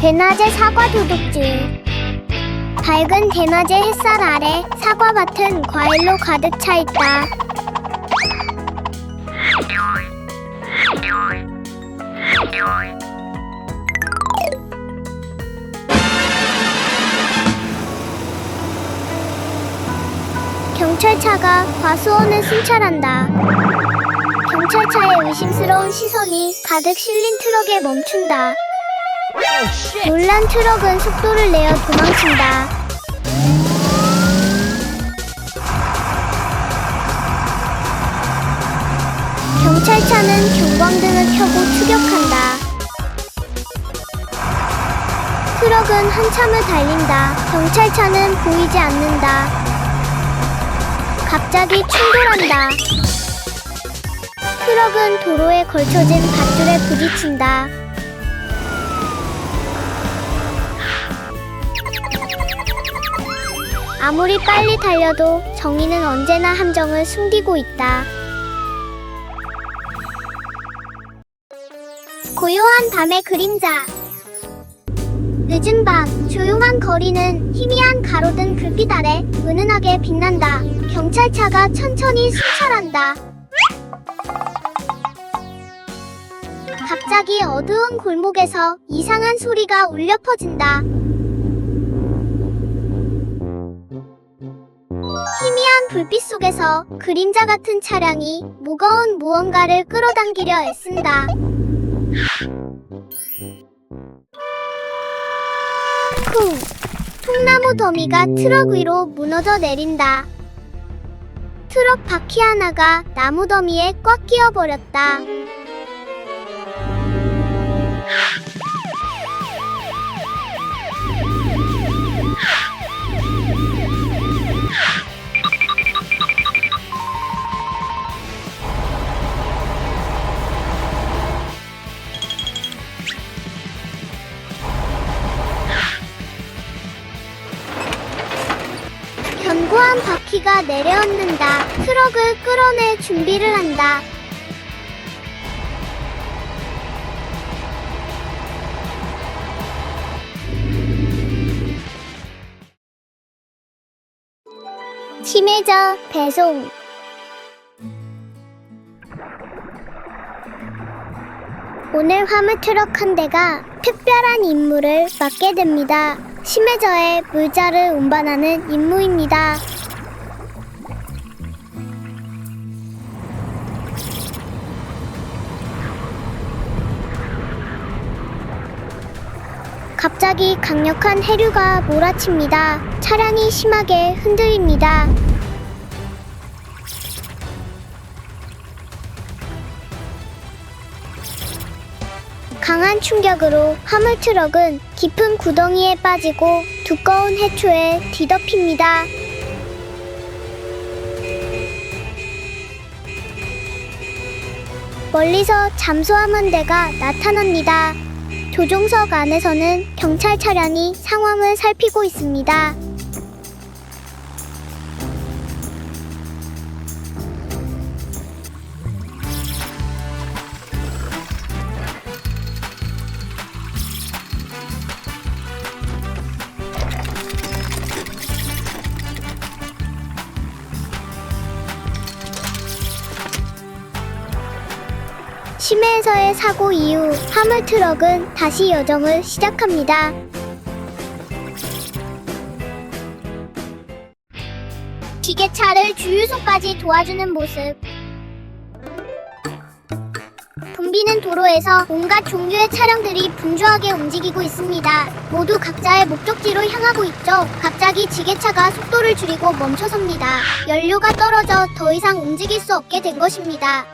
대낮의 사과 도둑질. 밝은 대낮의 햇살 아래 사과밭은 과일로 가득 차 있다. 경찰차가 과수원을 순찰한다. 경찰차의 의심스러운 시선이 가득 실린 트럭에 멈춘다. 놀란 트럭은 속도를 내어 도망친다. 경찰차는 경광등을 켜고 추격한다. 트럭은 한참을 달린다. 경찰차는 보이지 않는다. 갑자기 충돌한다. 트럭은 도로에 걸쳐진 밧줄에 부딪힌다. 아무리 빨리 달려도 정의는 언제나 함정을 숨기고 있다. 고요한 밤의 그림자. 늦은 밤, 조용한 거리는 희미한 가로등 불빛 아래 은은하게 빛난다. 경찰차가 천천히 순찰한다. 갑자기 어두운 골목에서 이상한 소리가 울려 퍼진다. 희미한 불빛 속에서 그림자 같은 차량이 무거운 무언가를 끌어당기려 애쓴다. 쿵! 통나무 더미가 트럭 위로 무너져 내린다. 트럭 바퀴 하나가 나무 더미에 꽉 끼어버렸다. 견고한 바퀴가 내려앉는다. 트럭을 끌어낼 준비를 한다. 치매저 배송. 오늘 화물트럭 한 대가 특별한 임무를 맡게 됩니다. 심해저의 물자를 운반하는 임무입니다. 갑자기 강력한 해류가 몰아칩니다. 차량이 심하게 흔들립니다. 강한 충격으로 화물트럭은 깊은 구덩이에 빠지고 두꺼운 해초에 뒤덮입니다. 멀리서 잠수함 한 대가 나타납니다. 조종석 안에서는 경찰 차량이 상황을 살피고 있습니다. 심해에서의 사고 이후 화물트럭은 다시 여정을 시작합니다. 기계차를 주유소까지 도와주는 모습. 붐비는 도로에서 온갖 종류의 차량들이 분주하게 움직이고 있습니다. 모두 각자의 목적지로 향하고 있죠. 갑자기 지게차가 속도를 줄이고 멈춰섭니다. 연료가 떨어져 더 이상 움직일 수 없게 된 것입니다.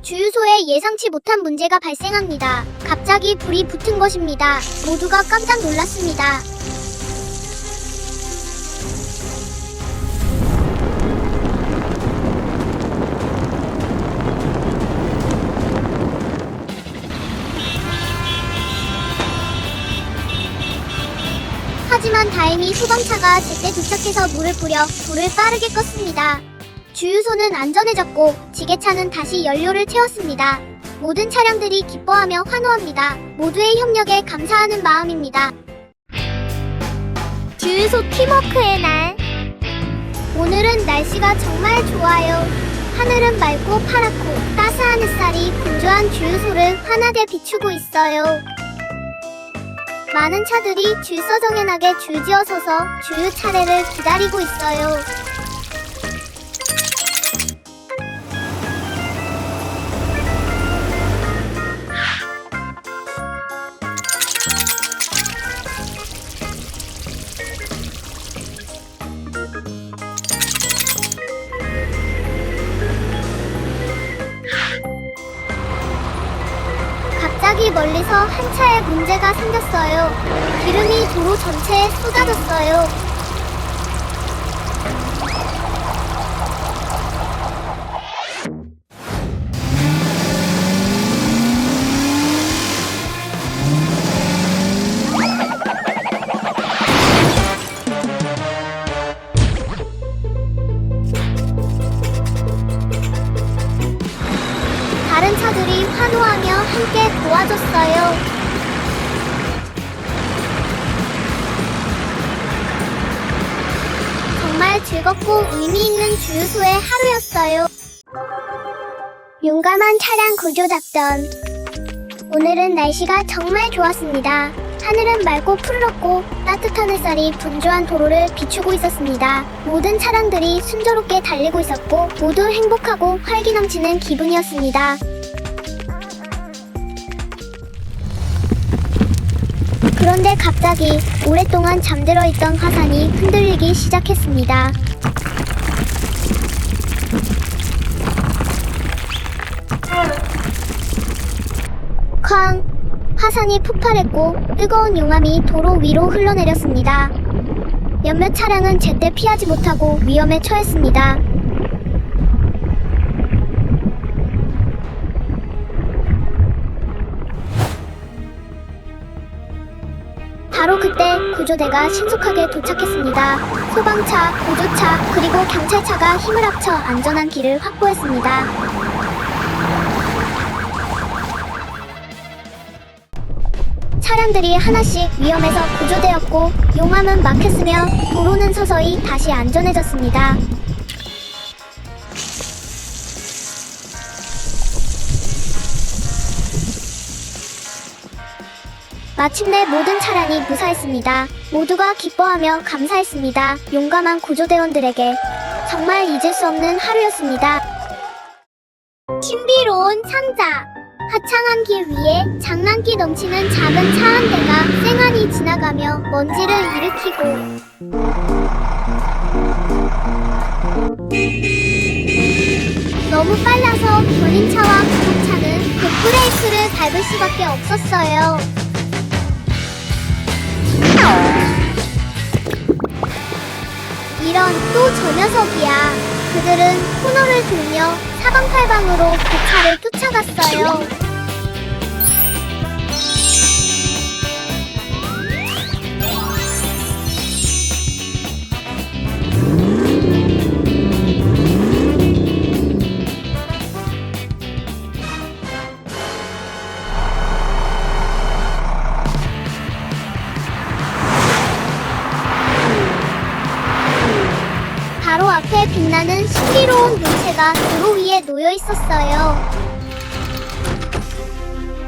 주유소에 예상치 못한 문제가 발생합니다. 갑자기 불이 붙은 것입니다. 모두가 깜짝 놀랐습니다. 하지만 다행히 소방차가 제때 도착해서 물을 뿌려 불을 빠르게 껐습니다. 주유소는 안전해졌고 지게차는 다시 연료를 채웠습니다. 모든 차량들이 기뻐하며 환호합니다. 모두의 협력에 감사하는 마음입니다. 주유소 팀워크의 날. 오늘은 날씨가 정말 좋아요. 하늘은 맑고 파랗고 따스한 햇살이 분주한 주유소를 환하게 비추고 있어요. 많은 차들이 질서정연하게 줄지어 서서 주유 차례를 기다리고 있어요. 갑자기 멀리서 한 차에 문제가 생겼어요. 기름이 도로 전체에 쏟아졌어요. 다른 차들이 환호하며 함께 도와줬어요. 정말 즐겁고 의미 있는 주유소의 하루였어요. 용감한 차량 구조 작전. 오늘은 날씨가 정말 좋았습니다. 하늘은 맑고 푸르렀고 따뜻한 햇살이 분주한 도로를 비추고 있었습니다. 모든 차량들이 순조롭게 달리고 있었고 모두 행복하고 활기 넘치는 기분이었습니다. 그런데 갑자기 오랫동안 잠들어 있던 화산이 흔들리기 시작했습니다. 쾅! 화산이 폭발했고 뜨거운 용암이 도로 위로 흘러내렸습니다. 몇몇 차량은 제때 피하지 못하고 위험에 처했습니다. 바로 그때 구조대가 신속하게 도착했습니다. 소방차, 보조차, 그리고 경찰차가 힘을 합쳐 안전한 길을 확보했습니다. 차량들이 하나씩 위험에서 구조되었고 용암은 막혔으며 도로는 서서히 다시 안전해졌습니다. 마침내 모든 차량이 무사했습니다. 모두가 기뻐하며 감사했습니다. 용감한 구조대원들에게 정말 잊을 수 없는 하루였습니다. 신비로운 상자. 화창한 길 위에 장난기 넘치는 작은 차 한 대가 쌩하니 지나가며 먼지를 일으키고 너무 빨라서 견인차와 구독차는 급브레이크를 밟을 수밖에 없었어요. 이런 또 저 녀석이야. 그들은 코너를 돌며 사방팔방으로 그 차를 쫓아갔어요. 바로 앞에 빛나는 신비로운 물체가 도로 위에 놓여 있었어요.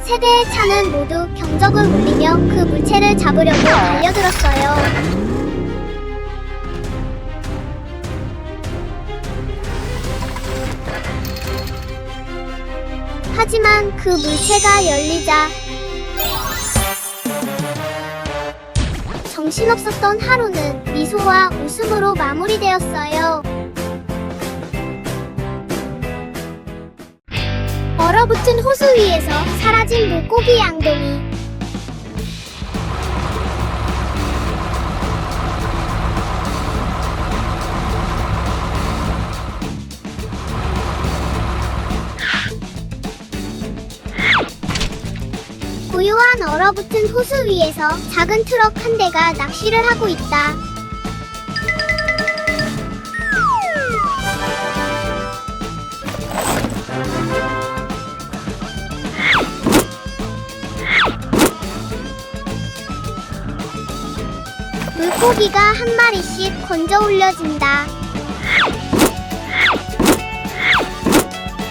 세 대의 차는 모두 경적을 울리며 그 물체를 잡으려고 달려들었어요. 하지만 그 물체가 열리자 정신없었던 하루는 미소와 웃음으로 마무리되었어요. 얼어붙은 호수 위에서 사라진 물고기 양동이. 고요한 얼어붙은 호수 위에서 작은 트럭 한 대가 낚시를 하고 있다. 물고기가 한 마리씩 건져 올려진다.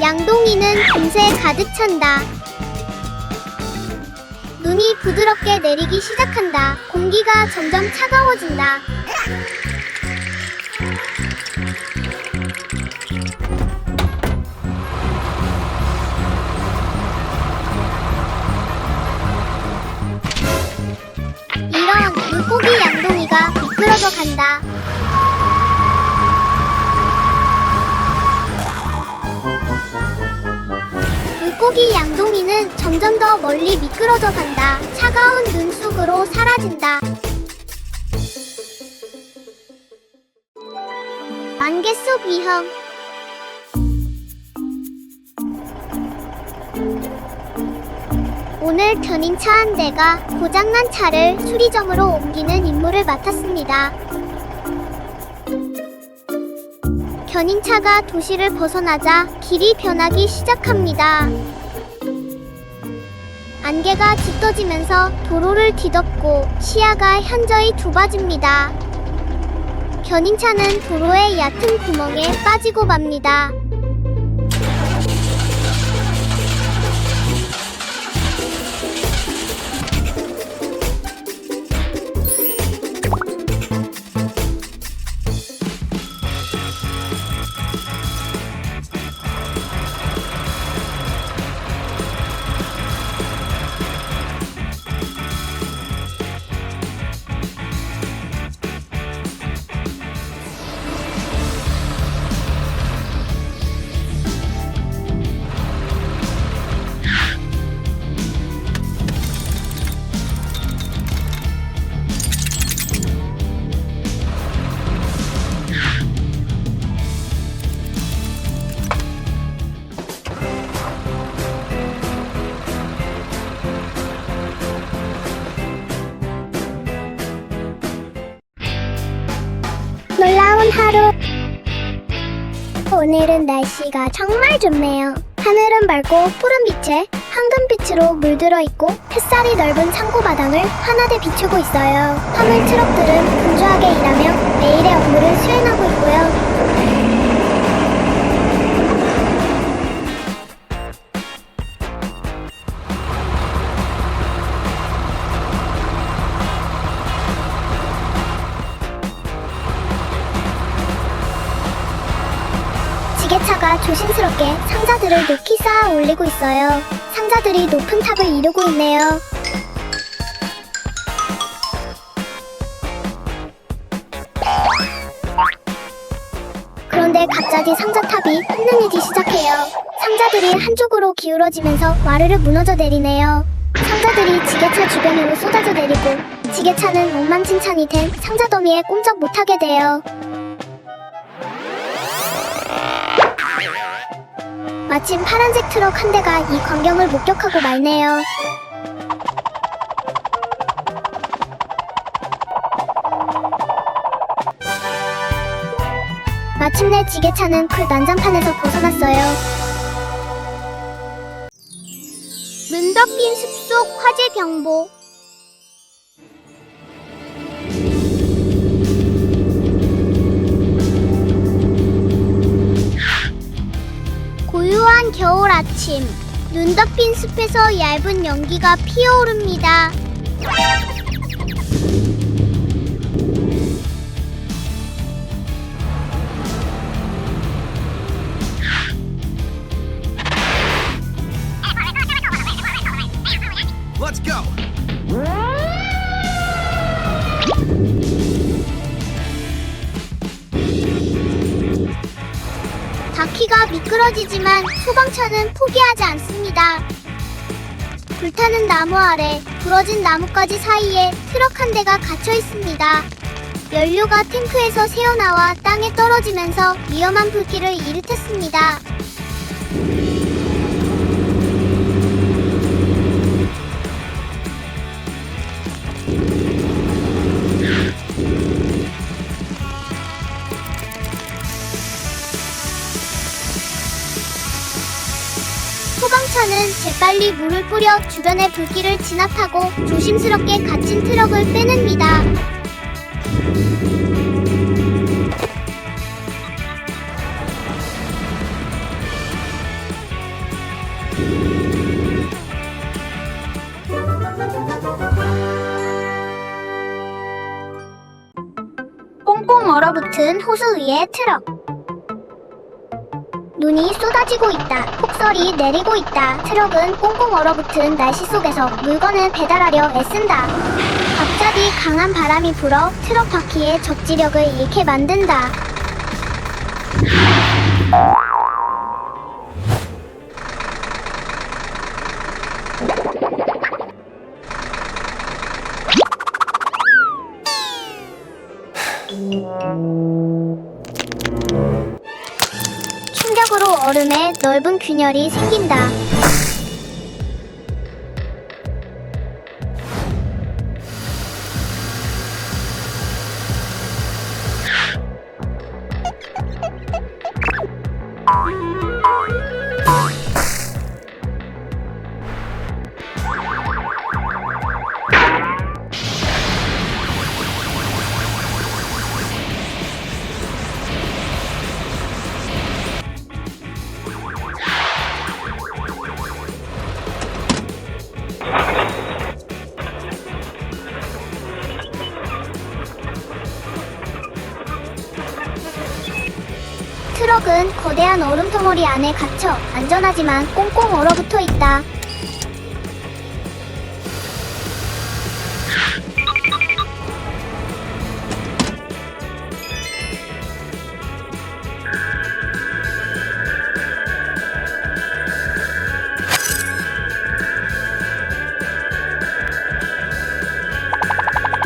양동이는 금세 가득 찬다. 눈이 부드럽게 내리기 시작한다. 공기가 점점 차가워진다. 이런 물고기 양동이가 미끄러져 간다. 물고기 양동이는 점점 더 멀리 미끄러져 간다. 차가운 눈 속으로 사라진다. 안개 속 위험. 오늘 견인차 한 대가 고장난 차를 수리점으로 옮기는 임무를 맡았습니다. 견인차가 도시를 벗어나자 길이 변하기 시작합니다. 안개가 짙어지면서 도로를 뒤덮고 시야가 현저히 좁아집니다. 견인차는 도로의 얕은 구멍에 빠지고 맙니다. 놀라운 하루. 오늘은 날씨가 정말 좋네요. 하늘은 맑고 푸른빛에 황금빛으로 물들어 있고 햇살이 넓은 창고바닥을 환하게 비추고 있어요. 화물 트럭들은 분주하게 일하며 매일의 업무를 수행하고 있고요. 지게차가 조심스럽게 상자들을 높이 쌓아 올리고 있어요. 상자들이 높은 탑을 이루고 있네요. 그런데 갑자기 상자탑이 흔들리기 시작해요. 상자들이 한쪽으로 기울어지면서 와르르 무너져 내리네요. 상자들이 지게차 주변으로 쏟아져 내리고 지게차는 엉망진창이 된 상자 더미에 꼼짝 못하게 돼요. 마침 파란색 트럭 한 대가 이 광경을 목격하고 말네요. 마침내 지게차는 그 난장판에서 벗어났어요. 눈 덮인 숲속 화재 경보. 고요한 겨울 아침, 눈 덮인 숲에서 얇은 연기가 피어오릅니다. Let's go. 바퀴가 미끄 미끄러지지만 소방차는 포기하지 않습니다. 불타는 나무 아래 부러진 나뭇가지 사이에 트럭 한 대가 갇혀 있습니다. 연료가 탱크에서 새어나와 땅에 떨어지면서 위험한 불길을 일으켰습니다. 소방차는 재빨리 물을 뿌려 주변의 불길을 진압하고 조심스럽게 갇힌 트럭을 빼냅니다. 꽁꽁 얼어붙은 호수 위의 트럭. 눈이 쏟아지고 있다. 폭설이 내리고 있다. 트럭은 꽁꽁 얼어붙은 날씨 속에서 물건을 배달하려 애쓴다. 갑자기 강한 바람이 불어 트럭 바퀴의 접지력을 잃게 만든다. 충격으로 얼음에 넓은 균열이 생긴다. 트럭은 거대한 얼음 덩어리 안에 갇혀 안전하지만 꽁꽁 얼어붙어 있다.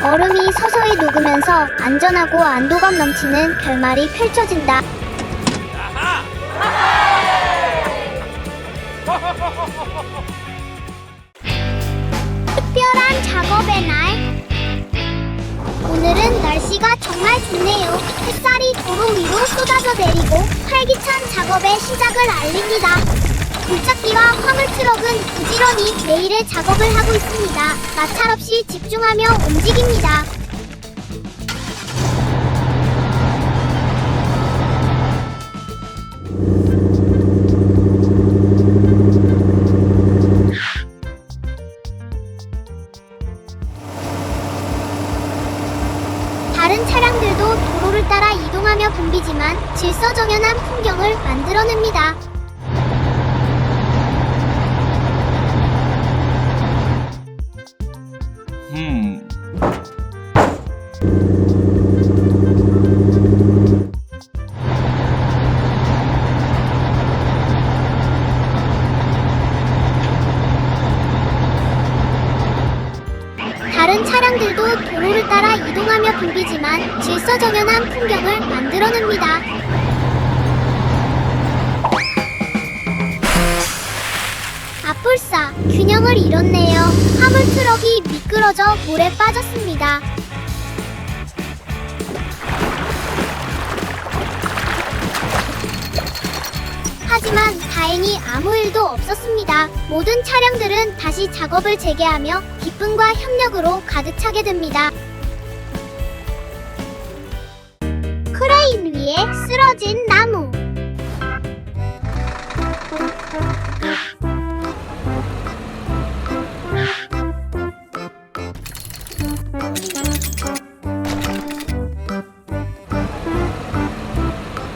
얼음이 서서히 녹으면서 안전하고 안도감 넘치는 결말이 펼쳐진다. 특별한 작업의 날. 오늘은 날씨가 정말 좋네요. 햇살이 도로 위로 쏟아져 내리고 활기찬 작업의 시작을 알립니다. 굴착기와 화물 트럭은 부지런히 매일의 작업을 하고 있습니다. 마찰 없이 집중하며 움직입니다. 다른 차량들도 도로를 따라 이동하며 붐비지만 질서정연한 풍경을 만들어냅니다. 다른 차량들도 도로를 따라 이동하며 붐비지만 질서정연한 풍경을 만들어냅니다. 아뿔싸, 균형을 잃었네요. 화물 트럭이 미끄러져 물에 빠졌습니다. 하지만 다행히 아무 일도 없었습니다. 모든 차량들은 다시 작업을 재개하며 기쁨과 협력으로 가득 차게 됩니다. 크레인 위에 쓰러진 나무.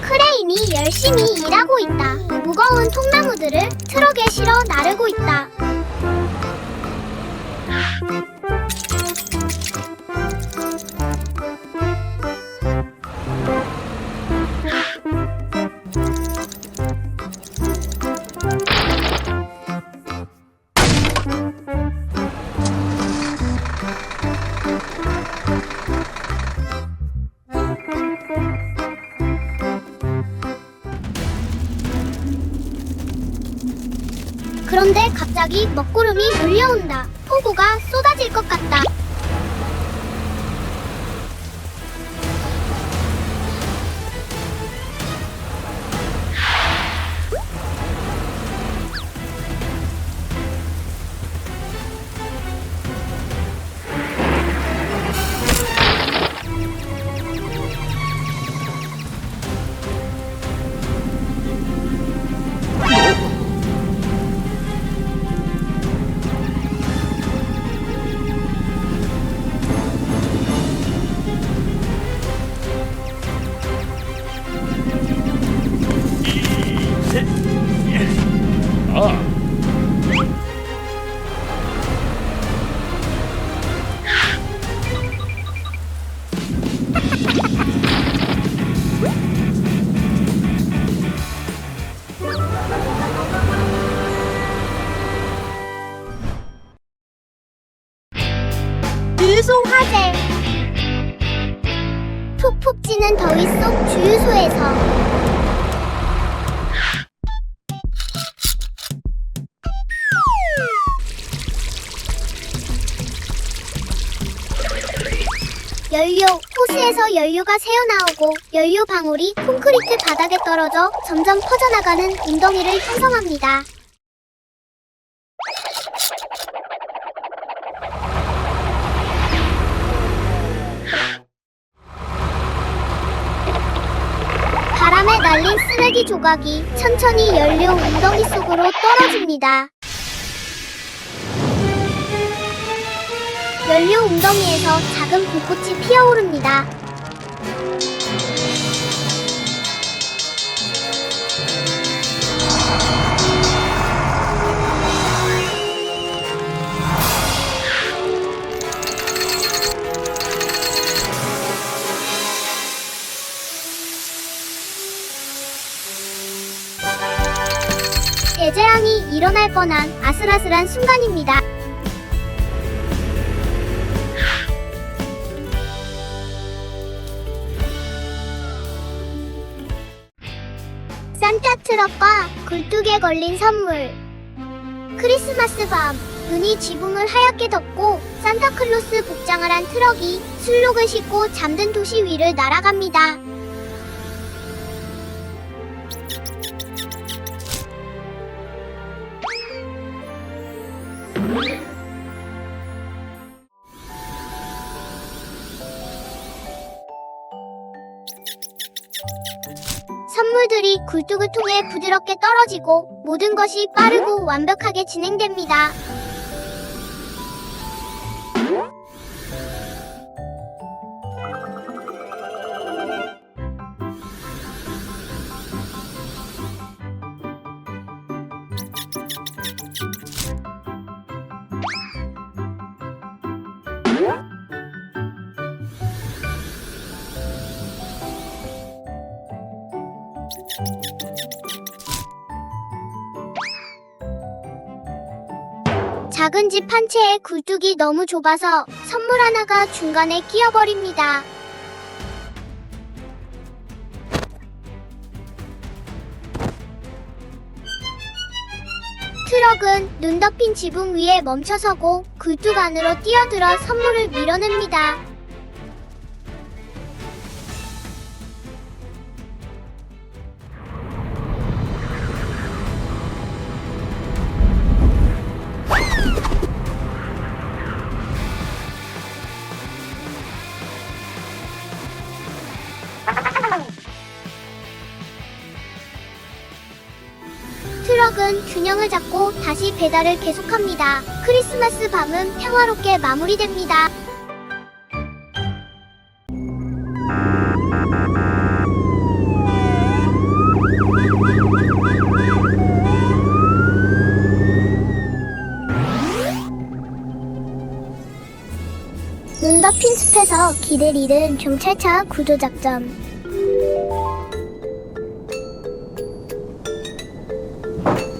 크레인이 열심히 일하고 있다. 무거운 통나무들을 트럭에 실어 나르고 있다. 그런데 갑자기 먹구름이 몰려온다. 폭우가 쏟아질 것 같다. 주유소 화재. 푹푹 찌는 더위 속 주유소에서 호스에서 연료가 새어나오고 연료 방울이 콘크리트 바닥에 떨어져 점점 퍼져나가는 웅덩이를 형성합니다. 바람에 날린 쓰레기 조각이 천천히 연료 웅덩이 속으로 떨어집니다. 연료 웅덩이에서 작은 불꽃이 피어오릅니다. 대재앙이 일어날 뻔한 아슬아슬한 순간입니다. 산타 트럭과 굴뚝에 걸린 선물. 크리스마스 밤, 눈이 지붕을 하얗게 덮고 산타클로스 복장을 한 트럭이 술록을 싣고 잠든 도시 위를 날아갑니다. 선물들이 굴뚝을 통해 부드럽게 떨어지고 모든 것이 빠르고 완벽하게 진행됩니다. 작은 집 한 채에 굴뚝이 너무 좁아서 선물 하나가 중간에 끼어버립니다. 트럭은 눈 덮인 지붕 위에 멈춰서고 굴뚝 안으로 뛰어들어 선물을 밀어냅니다. 트럭은 균형을 잡고 다시 배달을 계속합니다. 크리스마스 밤은 평화롭게 마무리됩니다. 눈 덮인 숲에서 길을 잃은 경찰차 구조작전.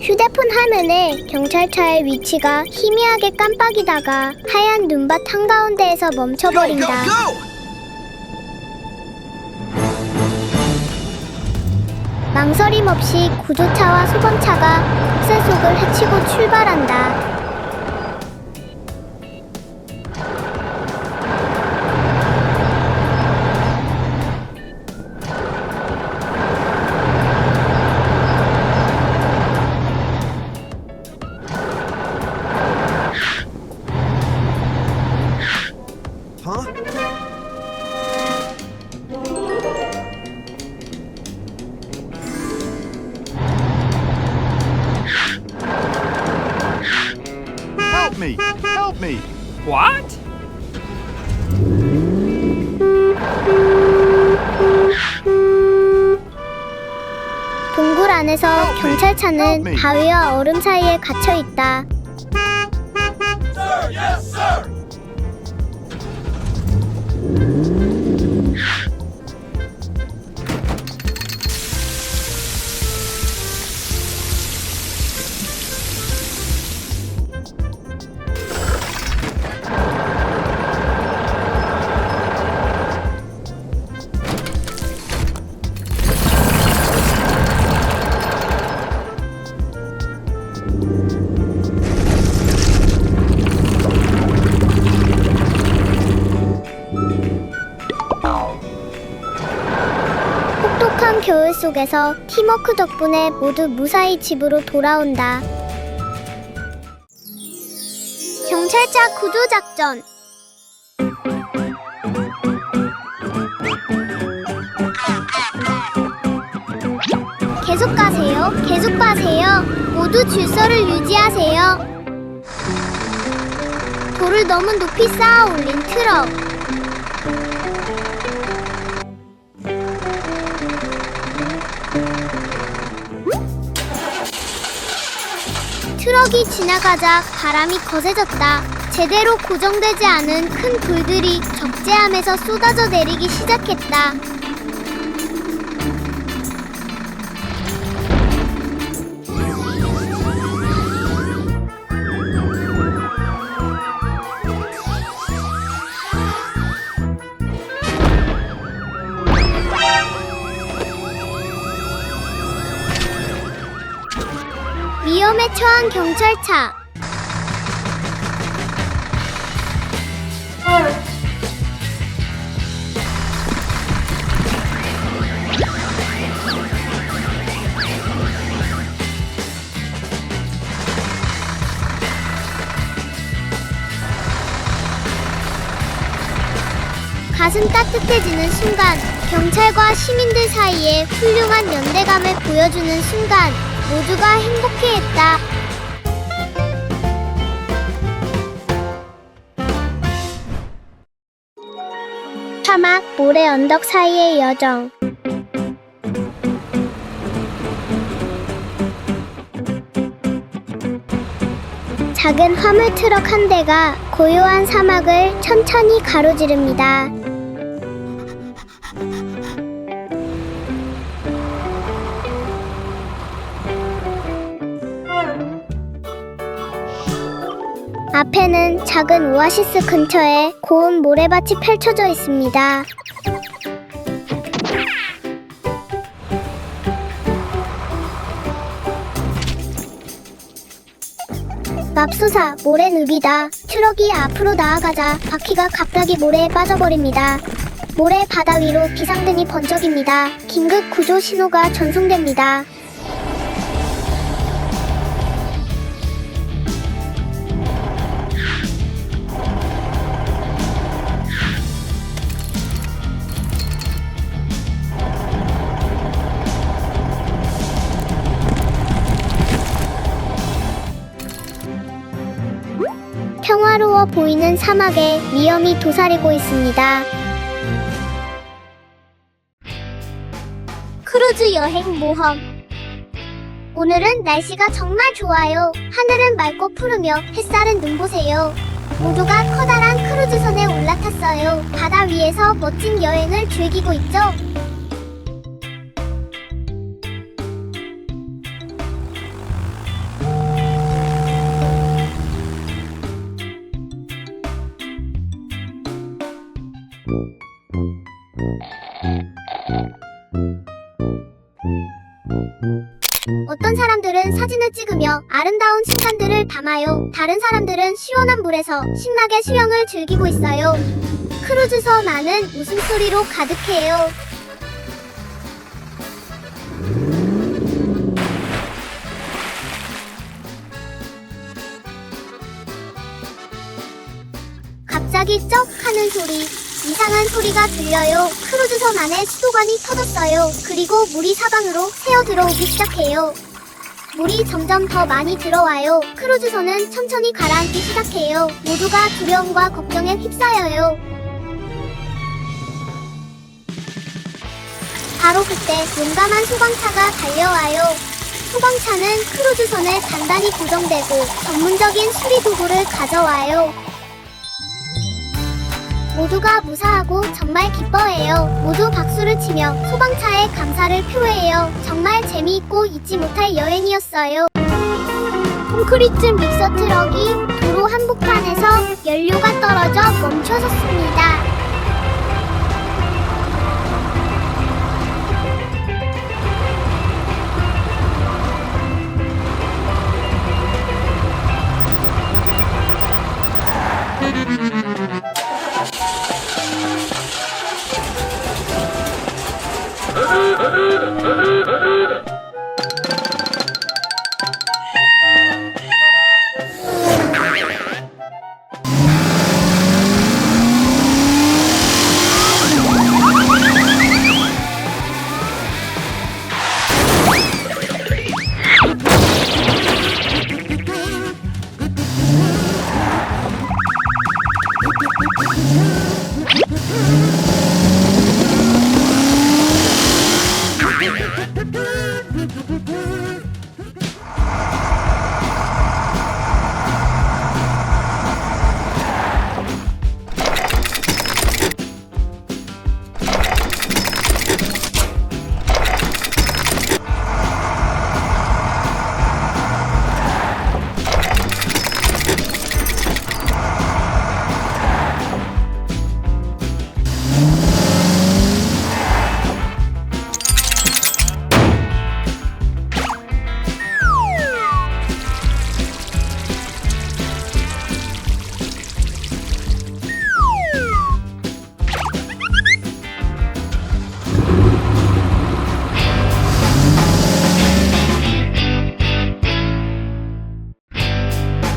휴대폰 화면에 경찰차의 위치가 희미하게 깜빡이다가 하얀 눈밭 한가운데에서 멈춰버린다. 망설임 없이 구조차와 소방차가 쇠속을 헤치고 출발한다. Help me! Help me! What? 동굴 안에서 경찰차는 바위와 얼음 사이에 갇혀 있다. 혹독한 겨울 속에서 팀워크 덕분에 모두 무사히 집으로 돌아온다. 경찰차 구조작전. 계속 가세요. 계속 가세요. 모두 질서를 유지하세요. 돌을 너무 높이 쌓아 올린 트럭. 트럭이 지나가자 바람이 거세졌다. 제대로 고정되지 않은 큰 돌들이 적재함에서 쏟아져 내리기 시작했다. 위험에 처한 경찰차. 가슴 따뜻해지는 순간, 경찰과 시민들 사이에 훌륭한 연대감을 보여주는 순간, 모두가 행복해했다. 사막, 모래 언덕 사이의 여정. 작은 화물 트럭 한 대가 고요한 사막을 천천히 가로지릅니다. 앞에는 작은 오아시스 근처에 고운 모래밭이 펼쳐져 있습니다. 맙소사, 모래늪이다. 트럭이 앞으로 나아가자 바퀴가 갑자기 모래에 빠져버립니다. 모래 바다 위로 비상등이 번쩍입니다. 긴급 구조 신호가 전송됩니다. 평화로워 보이는 사막에 위험이 도사리고 있습니다. 크루즈 여행 모험. 오늘은 날씨가 정말 좋아요. 하늘은 맑고 푸르며 햇살은 눈보세요. 모두가 커다란 크루즈선에 올라탔어요. 바다 위에서 멋진 여행을 즐기고 있죠. 어떤 사람들은 사진을 찍으며 하면서 아름다운 순간들을 담아요. 다른 사람들은 시원한 물에서 신나게 수영을 즐기고 있어요. 크루즈선 안은 웃음소리로 가득해요. 갑자기 쩍 하는 소리, 이상한 소리가 들려요. 크루즈선 안에 수도관이 터졌어요. 그리고 물이 사방으로 새어 들어오기 시작해요. 물이 점점 더 많이 들어와요. 크루즈선은 천천히 가라앉기 시작해요. 모두가 두려움과 걱정에 휩싸여요. 바로 그때 용감한 소방차가 달려와요. 소방차는 크루즈선에 단단히 고정되고 전문적인 수리 도구를 가져와요. 모두가 무사하고 정말 기뻐해요. 모두 박수를 치며 소방차에 감사를 표해요. 정말 재미있고 잊지 못할 여행이었어요. 콘크리트 믹서 트럭이 도로 한복판에서 연료가 떨어져 멈춰섰습니다.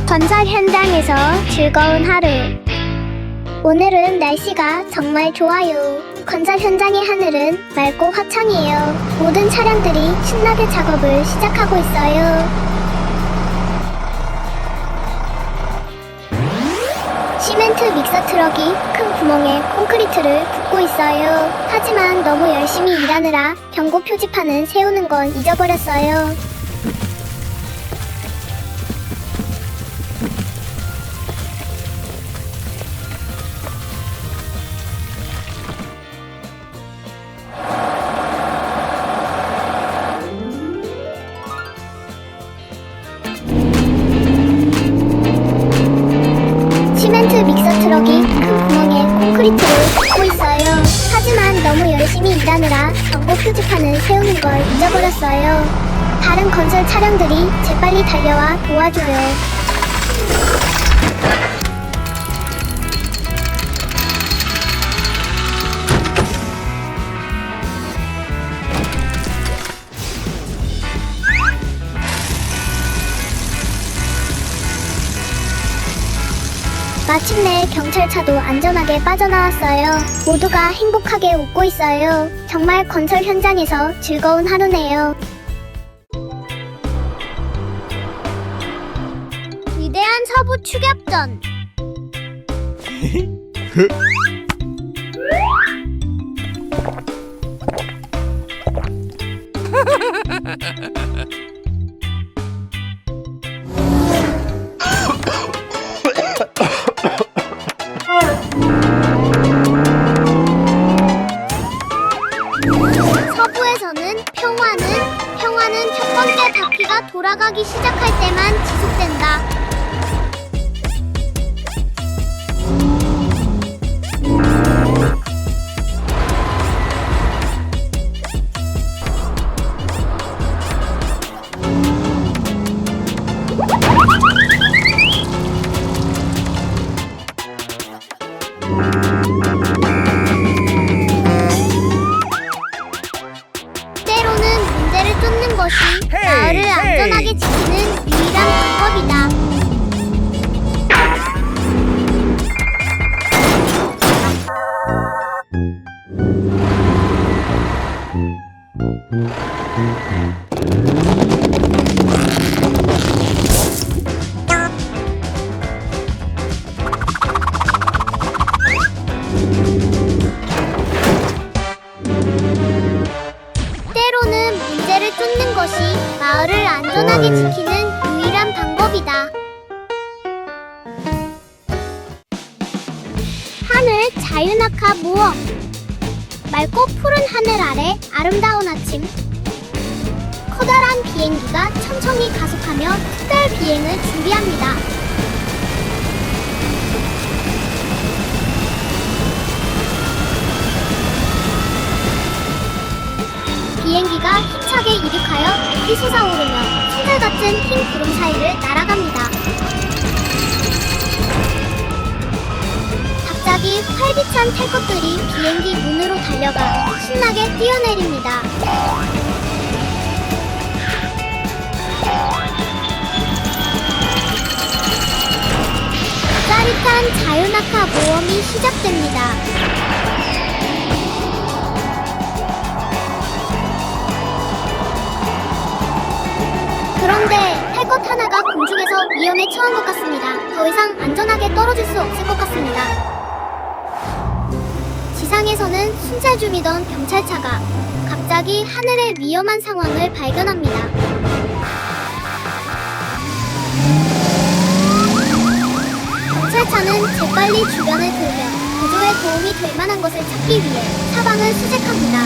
건설 현장에서 즐거운 하루. 오늘은 날씨가 정말 좋아요. 건설 현장의 하늘은 맑고 화창해요. 모든 차량들이 신나게 작업을 시작하고 있어요. 시멘트 믹서 트럭이 큰 구멍에 콘크리트를 붓고 있어요. 하지만 너무 열심히 일하느라 경고 표지판을 세우는 건 잊어버렸어요. 시멘트 믹서 트럭이 큰 구멍에 콘크리트를 붓고 있어요. 하지만 너무 열심히 일하느라 경고 표지판을 세우는 걸 잊어버렸어요. 다른 건설 차량들이 재빨리 달려와 도와줘요. 마침내 경찰차도 안전하게 빠져나왔어요. 모두가 행복하게 웃고 있어요. 정말 건설 현장에서 즐거운 하루네요. 위대한 서부 추격전. 서부에서는 평화는 첫 번째 바퀴가 돌아가기 시작할 때만 지속된다. 때로는 문제를 쫓는 것이 마을을 안전하게 지키는 유일한 방법이다. 때로는 문제를 쫓는 것이 마을을 안전하게 지키는 유일한 방법이다. 하늘 자유낙하 모험. 맑고 푸른 하늘 아래 아름다운 아침. 커다란 비행기가 천천히 가속하며 특별 비행을 준비합니다. 비행기가 힘차게 이륙하여 높이 솟아오르며 천재 같은 흰 구름 사이를 날아갑니다. 갑자기 활기찬 탈것들이 비행기 문으로 달려가 신나게 뛰어내립니다. 짜릿한 자유낙하 모험이 시작됩니다. 그런데 탈 것 하나가 공중에서 위험에 처한 것 같습니다. 더 이상 안전하게 떨어질 수 없을 것 같습니다. 지상에서는 순찰 중이던 경찰차가 갑자기 하늘의 위험한 상황을 발견합니다. 경찰차는 재빨리 주변을 돌며 구조에 도움이 될 만한 것을 찾기 위해 사방을 수색합니다.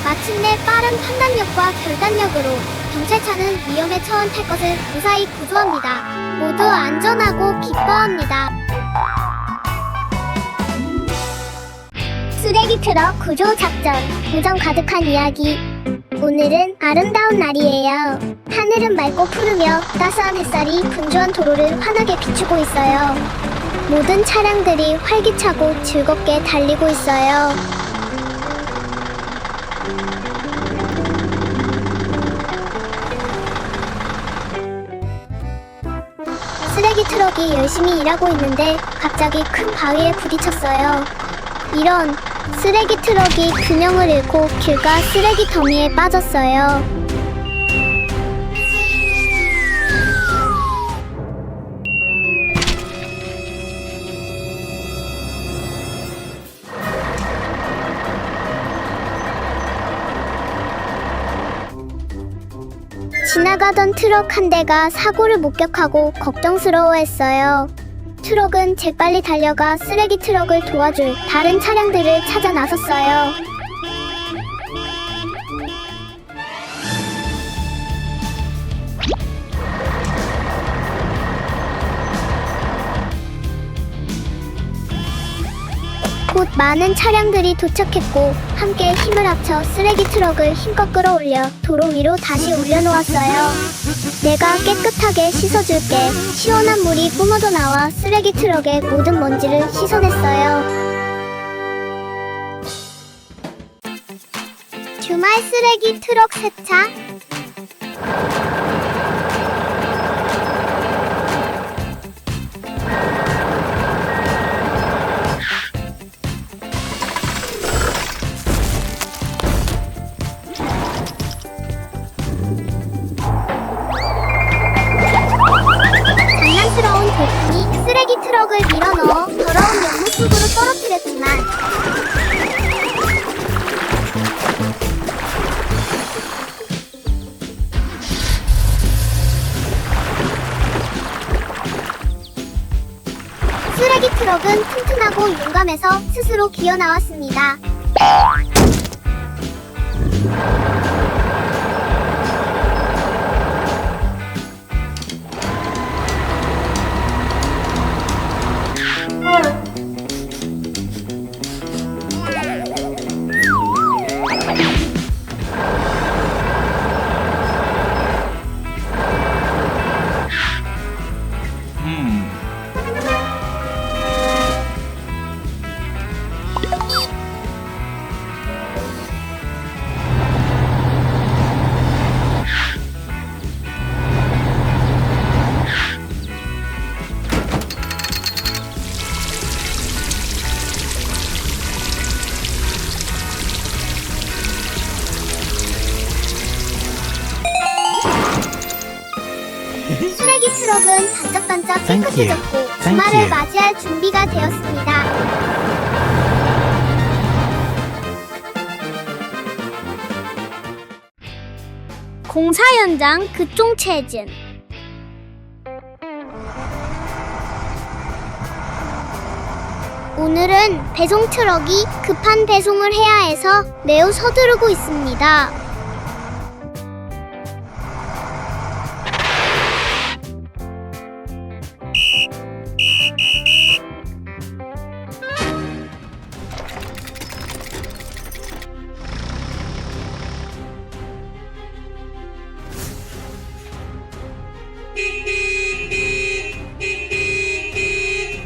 마침내 빠른 판단력과 결단력으로 경찰차는 위험에 처한 탈것을 무사히 구조합니다. 모두 안전하고 기뻐합니다. 쓰레기 트럭 구조 작전, 우정 가득한 이야기. 오늘은 아름다운 날이에요. 하늘은 맑고 푸르며 따스한 햇살이 분주한 도로를 환하게 비추고 있어요. 모든 차량들이 활기차고 즐겁게 달리고 있어요. 쓰레기 트럭이 열심히 일하고 있는데 갑자기 큰 바위에 부딪혔어요. 이런, 쓰레기 트럭이 균형을 잃고 길가 쓰레기 더미에 빠졌어요. 지나가던 트럭 한 대가 사고를 목격하고 걱정스러워했어요. 트럭은 재빨리 달려가 쓰레기 트럭을 도와줄 다른 차량들을 찾아 나섰어요. 곧 많은 차량들이 도착했고 함께 힘을 합쳐 쓰레기 트럭을 힘껏 끌어올려 도로 위로 다시 올려놓았어요. 내가 깨끗하게 씻어줄게. 시원한 물이 뿜어져 나와 쓰레기 트럭의 모든 먼지를 씻어냈어요. 주말 쓰레기 트럭 세차. 장난스러운 돌풍이 쓰레기 트럭을 밀어넣어 더러운 연못 속으로 떨어뜨렸지만 쓰레기 트럭은 튼튼하고 용감해서 스스로 기어 나왔습니다. 쓰레기 트럭은 반짝반짝 Thank you. 깨끗해졌고 Thank 주말을 you. 맞이할 준비가 되었습니다. 공사 현장 급종 체증. 오늘은 배송 트럭이 급한 배송을 해야 해서 매우 서두르고 있습니다.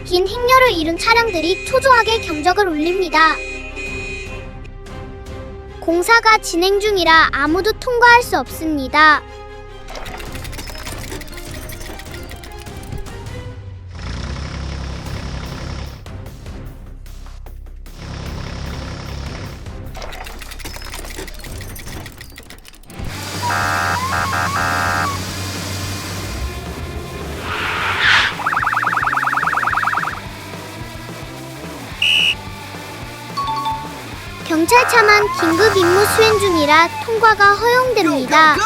긴 행렬을 이룬 차량들이 초조하게 경적을 울립니다. 공사가 진행 중이라 아무도 통과할 수 없습니다. 경찰차만 긴급 임무 수행 중이라 통과가 허용됩니다.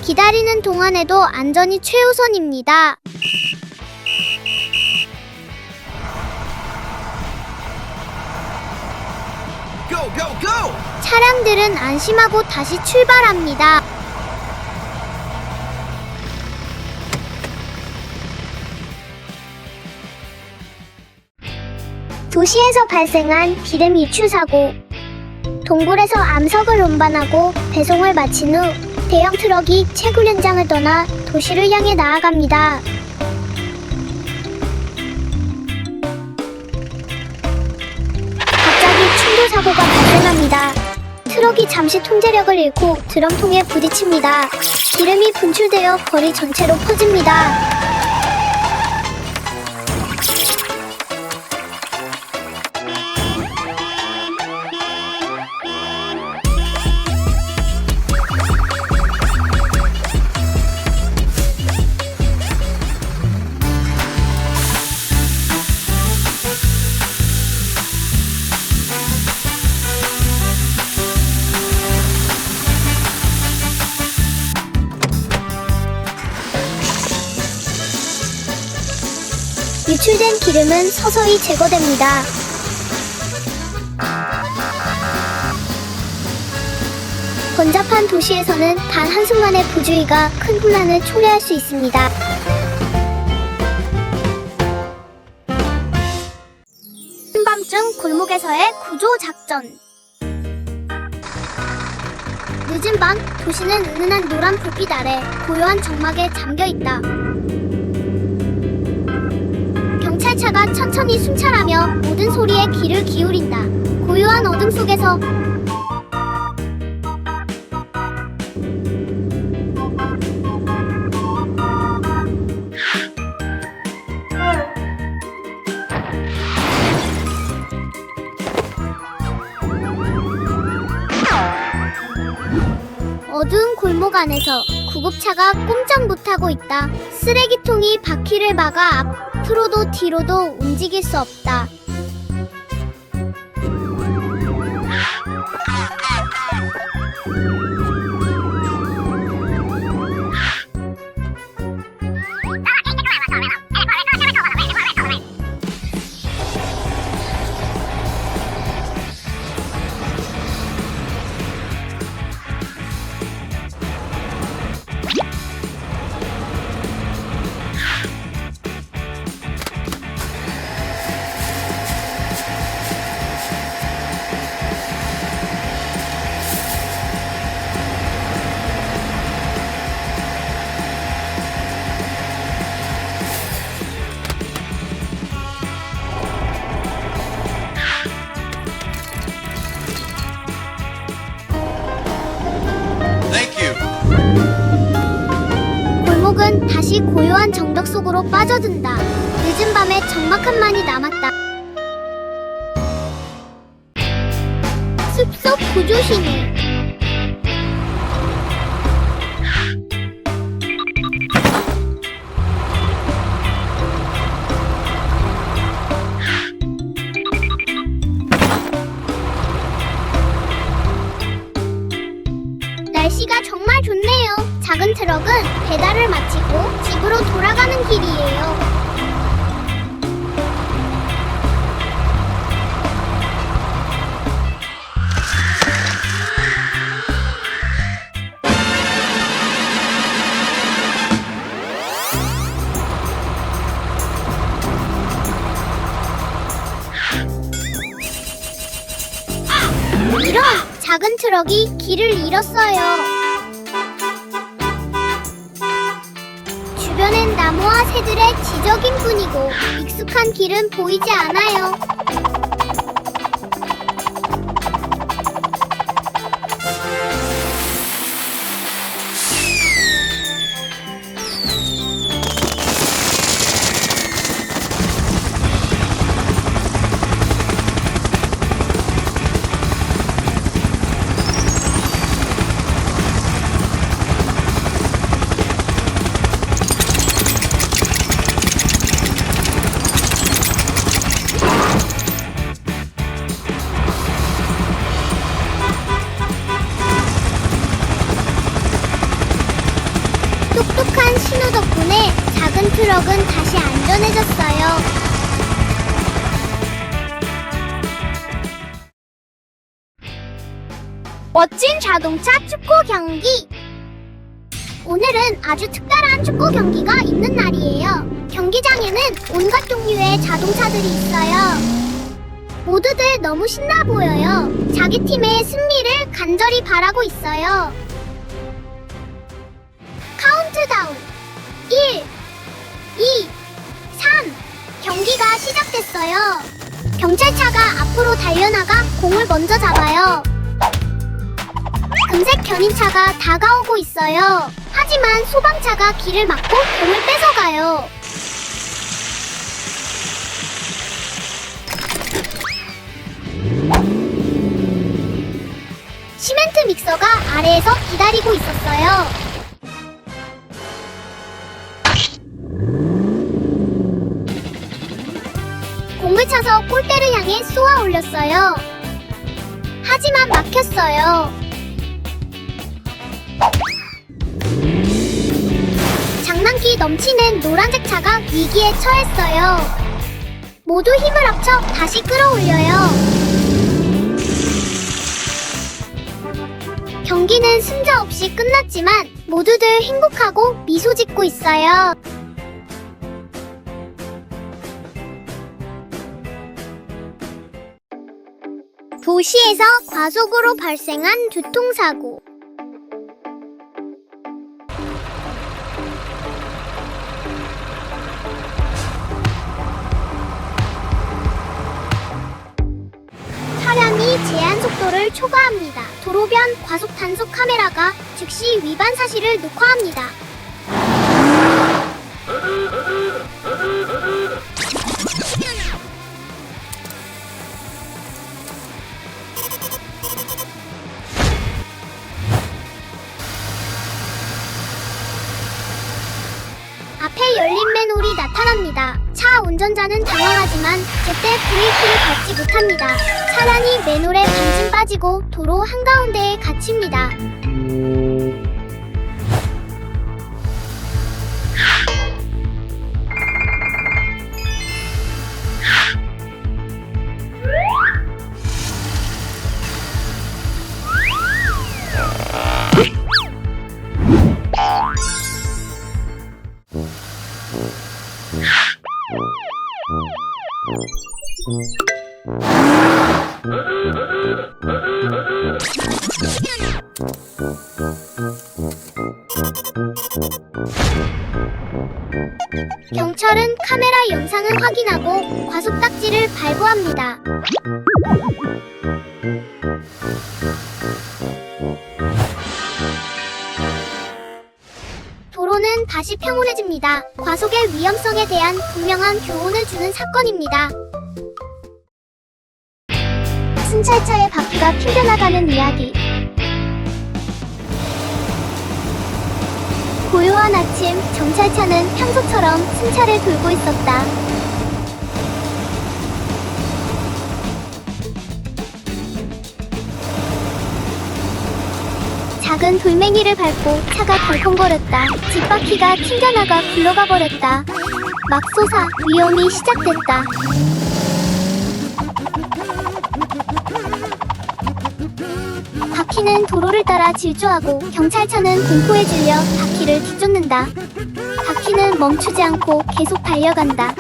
기다리는 동안에도 안전이 최우선입니다. Go, go, go! 차량들은 안심하고 다시 출발합니다. 도시에서 발생한 기름 유출 사고. 동굴에서 암석을 운반하고 배송을 마친 후 대형 트럭이 채굴 현장을 떠나 도시를 향해 나아갑니다. 갑자기 충돌 사고가 발생합니다. 트럭이 잠시 통제력을 잃고 드럼통에 부딪힙니다. 기름이 분출되어 거리 전체로 퍼집니다. 유출된 기름은 서서히 제거됩니다. 번잡한 도시에서는 단 한순간의 부주의가 큰 혼란을 초래할 수 있습니다. 한밤중 골목에서의 구조작전. 늦은 밤 도시는 은은한 노란 불빛 아래 고요한 정막에 잠겨있다. 경찰차가 천천히 순찰하며 모든 소리에 귀를 기울인다. 고요한 어둠 속에서 어두운 골목 안에서 구급차가 꼼짝 못하고 있다. 쓰레기통이 바퀴를 막아 앞으로도 뒤로도 움직일 수 없다. 다시 고요한 정적 속으로 빠져든다. 늦은 밤에 적막함만이 남았다. 숲속 구조신호. 날씨가 정말 좋네요. 작은 트럭은 배달을 마치고 집으로 돌아가는 길이에요. 이런! 작은 트럭이 길을 잃었어요. 주변엔 나무와 새들의 지적인 뿐이고 익숙한 길은 보이지 않아요. 똑똑한 신호 덕분에 작은 트럭은 다시 안전해졌어요. 멋진 자동차 축구 경기! 오늘은 아주 특별한 축구 경기가 있는 날이에요. 경기장에는 온갖 종류의 자동차들이 있어요. 모두들 너무 신나 보여요. 자기 팀의 승리를 간절히 바라고 있어요. 카운트다운 1, 2, 3 경기가 시작됐어요. 경찰차가 앞으로 달려나가 공을 먼저 잡아요. 금색 견인차가 다가오고 있어요. 하지만 소방차가 길을 막고 공을 뺏어가요. 시멘트 믹서가 아래에서 기다리고 있었어요. 공을 차서 골대를 향해 쏘아 올렸어요. 하지만 막혔어요. 장난기 넘치는 노란색 차가 위기에 처했어요. 모두 힘을 합쳐 다시 끌어올려요. 경기는 승자 없이 끝났지만 모두들 행복하고 미소 짓고 있어요. 도시에서 과속으로 발생한 교통사고. 차량이 제한 속도를 초과합니다. 도로변 과속 단속 카메라가 즉시 위반 사실을 녹화합니다. 앞에 열린 맨홀이 나타납니다. 차 운전자는 당황하지만 제때 브레이크를 밟지 못합니다. 차량이 맨홀에 반쯤 빠지고 도로 한가운데에 갇힙니다. 경찰은 카메라 영상을 확인하고 과속 딱지를 발부합니다. 도로는 도로는 다시 평온해집니다. 과속의 위험성에 대한 분명한 교훈을 주는 사건입니다. 순찰차의 바퀴가 튕겨나가는 이야기. 고요한 아침, 경찰차는 평소처럼 순찰을 돌고 있었다. 작은 돌멩이를 밟고 차가 덜컹거렸다. 뒷바퀴가 튕겨나가 굴러가 버렸다. 맙소사, 위험이 시작됐다. 바퀴는 도로를 따라 질주하고 경찰차는 공포에 질려 바퀴를 뒤쫓는다. 바퀴는 멈추지 않고 계속 달려간다.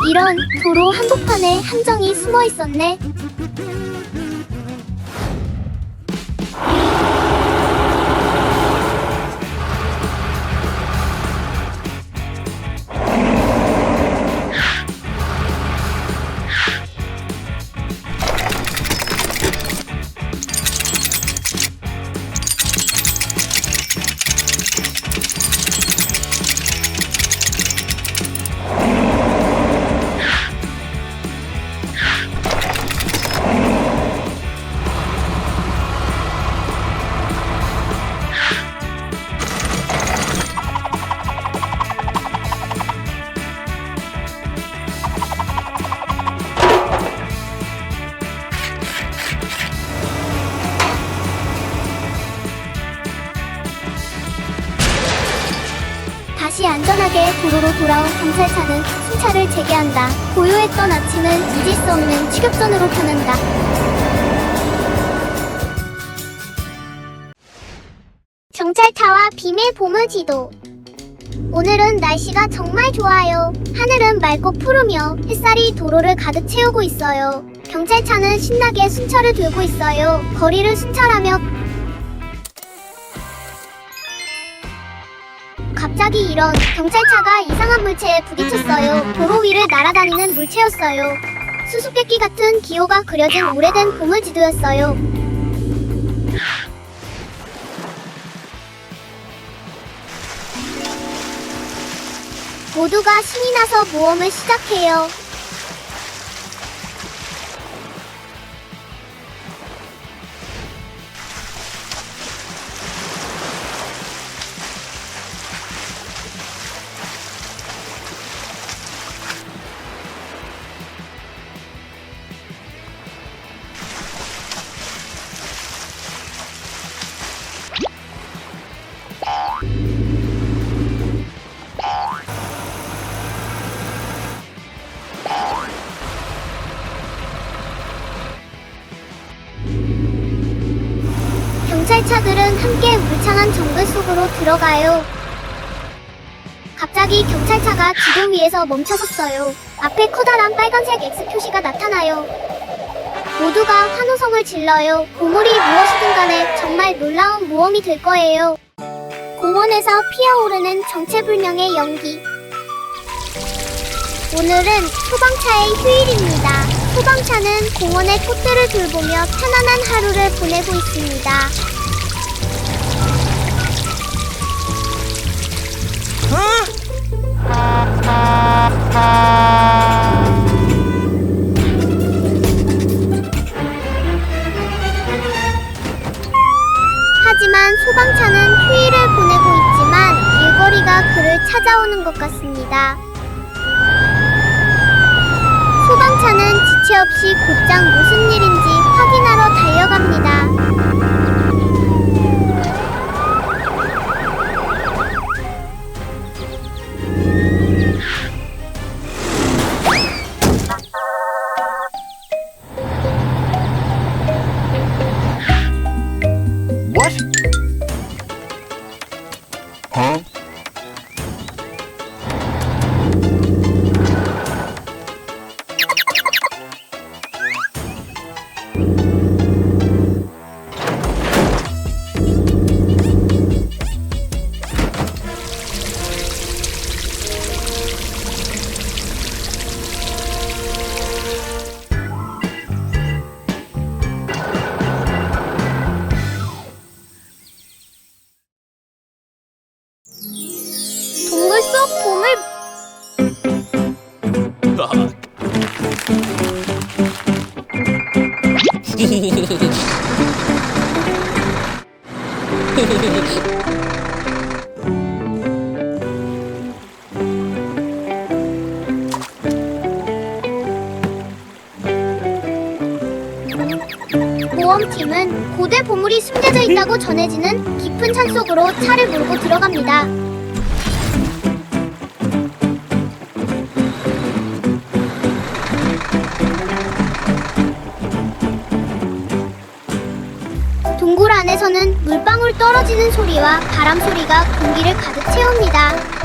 이런, 도로 한복판에 함정이 숨어 있었네. 다시 안전하게 도로로 돌아온 경찰차는 순찰을 재개한다. 고요했던 아침은 잊을 수 없는 추격전으로 변한다. 경찰차와 빔의 보물지도. 오늘은 날씨가 정말 좋아요. 하늘은 맑고 푸르며 햇살이 도로를 가득 채우고 있어요. 경찰차는 신나게 순찰을 돌고 있어요. 거리를 순찰하며 갑자기 이런, 경찰차가 이상한 물체에 부딪혔어요. 도로 위를 날아다니는 물체였어요. 수수께끼 같은 기호가 그려진 오래된 보물지도였어요. 모두가 신이 나서 모험을 시작해요. 경찰차들은 함께 울창한 정글 속으로 들어가요. 갑자기 경찰차가 지도 위에서 멈춰섰어요. 앞에 커다란 빨간색 X 표시가 나타나요. 모두가 환호성을 질러요. 보물이 무엇이든 간에 정말 놀라운 모험이 될 거예요. 공원에서 피어오르는 정체불명의 연기. 오늘은 소방차의 휴일입니다. 소방차는 공원의 꽃들을 돌보며 편안한 하루를 보내고 있습니다. 하지만 소방차는 휴일을 보내고 있지만 일거리가 그를 찾아오는 것 같습니다. 소방차는 지체 없이 곧장 무슨 일인지 확인하러 달려갑니다. What? Huh? 모험팀은 고대 보물이 숨겨져 있다고 전해지는 깊은 산속으로 차를 몰고 들어갑니다. 동굴 안에서는 물방울 떨어지는 소리와 바람 소리가 공기를 가득 채웁니다.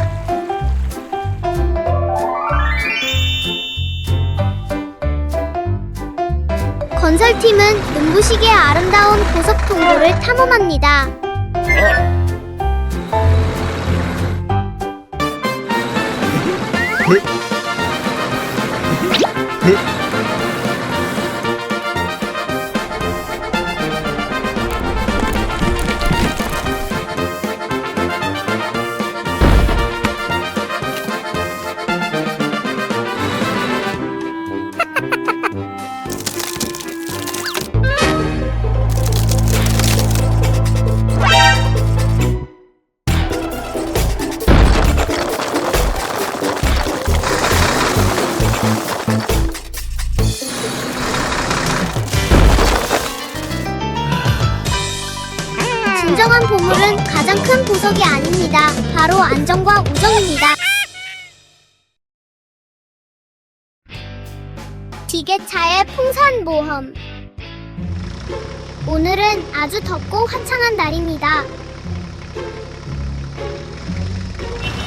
건설팀은 눈부시게 아름다운 보석 동굴을 탐험합니다. 진정한 보물은 가장 큰 보석이 아닙니다. 바로 안정과 우정입니다. 지게차의 풍선 모험. 오늘은 아주 덥고 화창한 날입니다.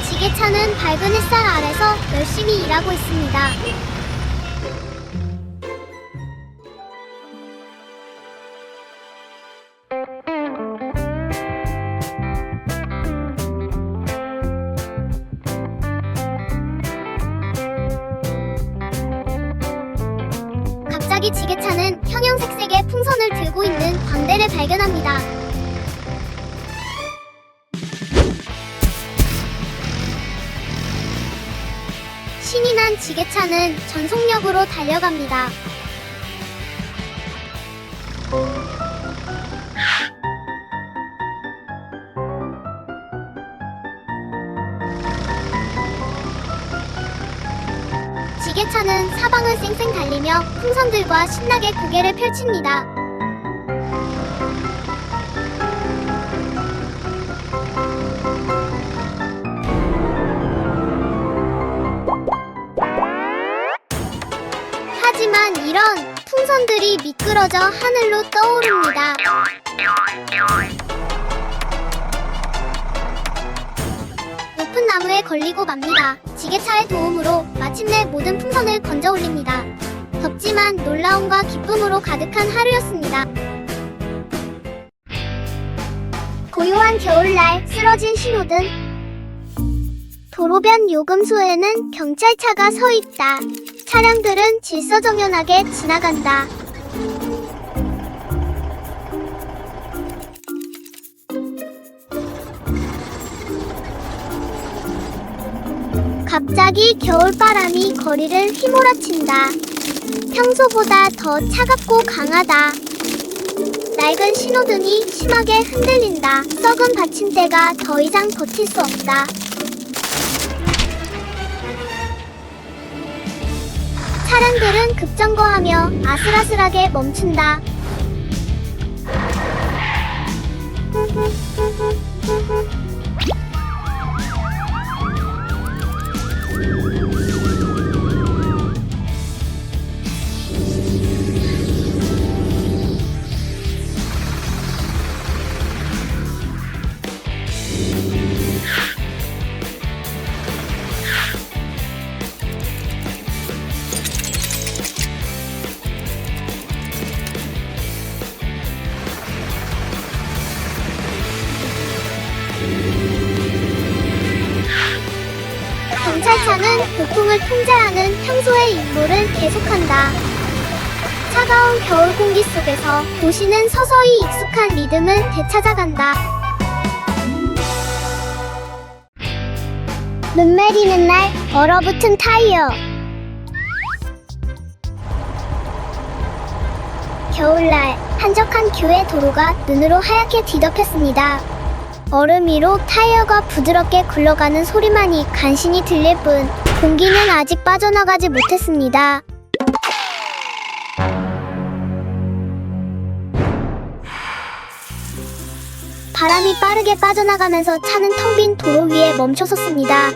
지게차는 밝은 햇살 아래서 열심히 일하고 있습니다. 갑자기 지게차는 형형색색의 풍선을 들고 있는 광대를 발견합니다. 신이 난 지게차는 전속력으로 달려갑니다. 지게차는 사방을 쌩쌩 달리며 풍선들과 신나게 고개를 펼칩니다. 하지만 이런 풍선들이 미끄러져 하늘로 떠오릅니다. 높은 나무에 걸리고 맙니다. 지게차의 도움으로 마침내 모든 풍선을 건져 올립니다. 덥지만 놀라움과 기쁨으로 가득한 하루였습니다. 고요한 겨울날 쓰러진 신호등. 도로변 요금소에는 경찰차가 서 있다. 차량들은 질서정연하게 지나간다. 갑자기 겨울바람이 거리를 휘몰아친다. 평소보다 더 차갑고 강하다. 낡은 신호등이 심하게 흔들린다. 썩은 받침대가 더 이상 버틸 수 없다. 차량들은 급정거하며 아슬아슬하게 멈춘다. 경찰차는 교통을 통제하는 평소의 임무를 계속한다. 차가운 겨울 공기 속에서 도시는 서서히 익숙한 리듬을 되찾아간다. 눈 내리는 날 얼어붙은 타이어. 겨울날 한적한 교외 도로가 눈으로 하얗게 뒤덮였습니다. 얼음 위로 타이어가 부드럽게 굴러가는 소리만이 간신히 들릴 뿐 공기는 아직 빠져나가지 못했습니다. 바람이 빠르게 빠져나가면서 차는 텅 빈 도로 위에 멈춰섰습니다.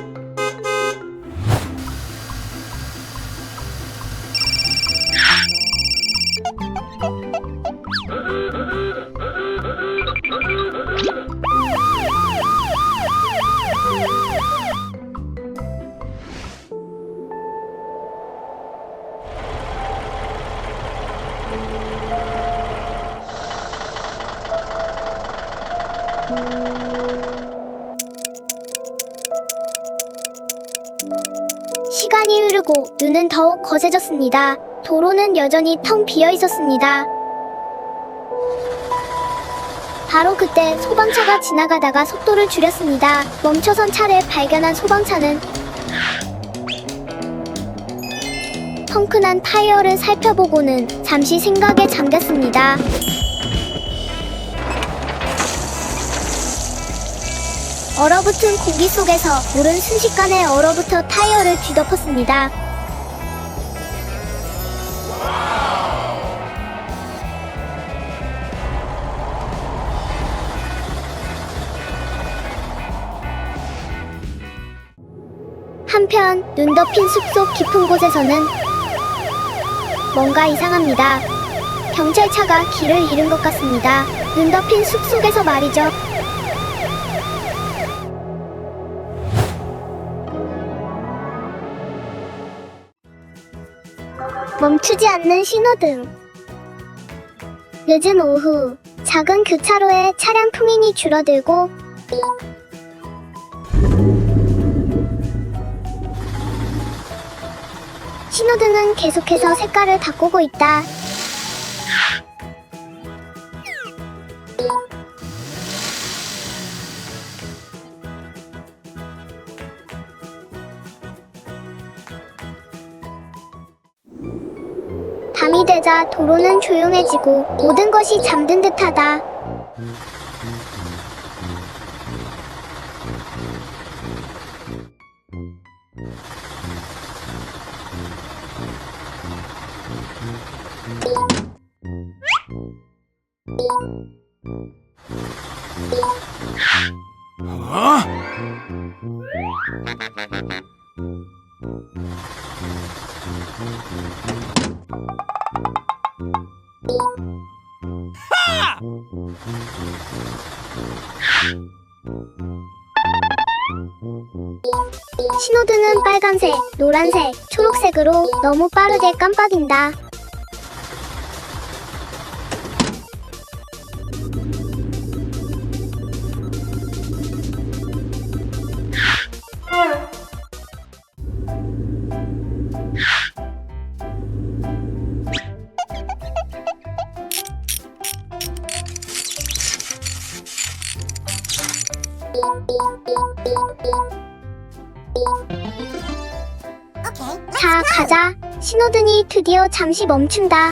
시간이 흐르고 눈은 더욱 거세졌습니다. 도로는 여전히 텅 비어 있었습니다. 바로 그때 소방차가 지나가다가 속도를 줄였습니다. 멈춰선 차를 발견한 소방차는 펑크난 타이어를 살펴보고는 잠시 생각에 잠겼습니다. 얼어붙은 공기 속에서 물은 순식간에 얼어붙어 타이어를 뒤덮었습니다. 한편 눈 덮인 숲속 깊은 곳에서는 뭔가 이상합니다. 경찰차가 길을 잃은 것 같습니다. 눈 덮인 숲속에서 말이죠. 멈추지 않는 신호등. 늦은 오후, 작은 교차로에 차량 통행이 줄어들고 신호등은 계속해서 색깔을 바꾸고 있다. 밤이 되자 도로는 조용해지고 모든 것이 잠든 듯하다. 신호등은 빨간색, 노란색, 초록색으로 너무 빠르게 깜빡인다. 자, 가자. 신호등이 드디어 잠시 멈춘다.